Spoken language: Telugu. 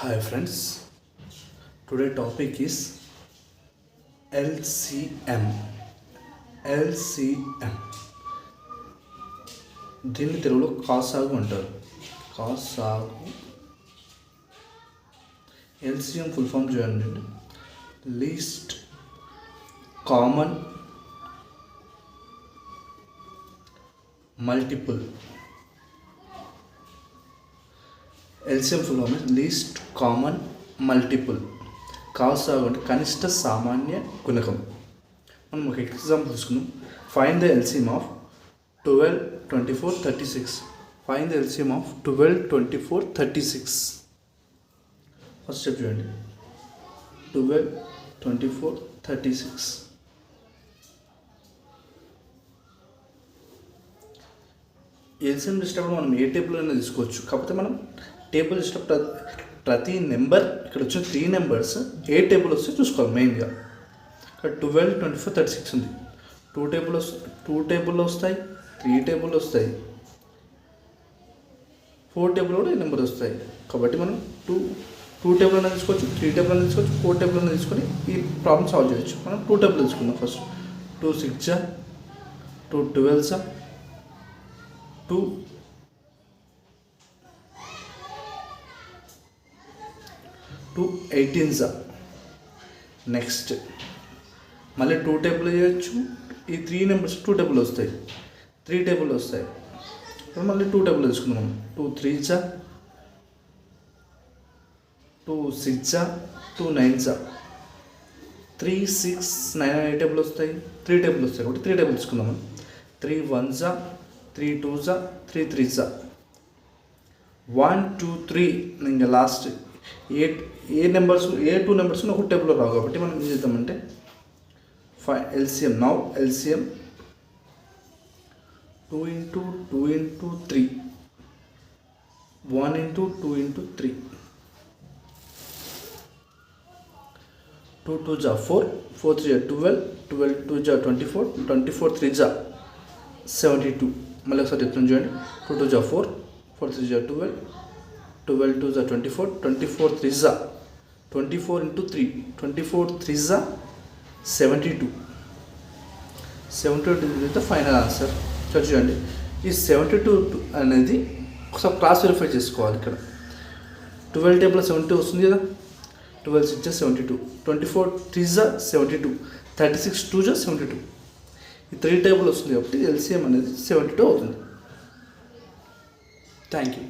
Hi friends, today topic is LCM. LCM దీన్ని తెలుగులో కాసాగు అంటారు. కాసాగు ఎల్సిఎం ఫుల్ ఫామ్ చూడండి. Least common multiple. LCM full form least common multiple. కాసాగు అంటే కనిష్ట సామాన్య గుణకం. మనం ఒక ఎగ్జాంపుల్ తీసుకున్నాం. Find the LCM of 12, 24, 36. Find the LCM of 12, 24, 36. First step చూడండి. 12, 24, 36. ఎల్సిఎం చేసేటప్పుడు మనం ఏ టేబుల్ అయినా తీసుకోవచ్చు. కాకపోతే మనం టేబుల్ చేసేటప్పుడు ప్రతి నెంబర్ ఇక్కడ వచ్చిన 3 నెంబర్స్ ఏ టేబుల్ వస్తే చూసుకోవాలి మెయిన్గా. ఇక్కడ 12, 24, 36 ఉంది. 2 టేబుల్ వస్తాయి, 3 టేబుల్ వస్తాయి, 4 టేబుల్ కూడా ఈ నెంబర్ వస్తాయి. కాబట్టి మనం టూ టేబుల్ అయినా తీసుకోవచ్చు, 3 టేబుల్ అయినా తీసుకోవచ్చు, 4 టేబుల్ అయినా తీసుకొని ఈ ప్రాబ్లమ్ సాల్వ్ చేయొచ్చు. మనం 2 టేబుల్ తీసుకుందాం. ఫస్ట్ 2 6 2 12 2 2 18. నెక్స్ట్ మళ్ళీ 2 టేబుల్ చేయొచ్చు. ఈ 3 నెంబర్స్ 2 టేబుల్ వస్తాయి, 3 టేబుల్ వస్తాయి. మళ్ళీ 2 టేబుల్ తీసుకుందాం. 2 3 2 6 2 9 3 6 9 ఏ టేబుల్ వస్తాయి, 3 టేబుల్ వస్తాయి. కాబట్టి 3 టేబుల్ తీసుకుందాం. 3 1 3 2 3 3 1 2 3. ఇంకా లాస్ట్ ఏ నెంబర్స్ ఏ 2 నెంబర్స్ ఒక టేబుల్లో రావు. కాబట్టి మనం ఏం చేద్దామంటే LCM. Now LCM 2 into 2 into 3, 1 into 2 into 3, 2 2 ja 4, 4 3 ja 12, 12 2 ja 24, 24 3 ja 72. మళ్ళీ ఒకసారి చెప్తాను చూడండి. 2 2 ja 4, 4 3 ja 12, 12 2 ja 24, 24 3 ja 24 into 3, 24 3 ja 72. 72 is the final answer. చూడండి, ఈ 72 అనేది ఒకసారి క్లాస్ వెరిఫై చేసుకోవాలి. ఇక్కడ 12 టేబుల్ 72 వస్తుంది కదా. 12 6 72, 24 3 72, 36 2 72. ఈ 3 టేబుల్ వస్తుంది కాబట్టి ఎల్సిఎం అనేది 72 అవుతుంది. Thank you.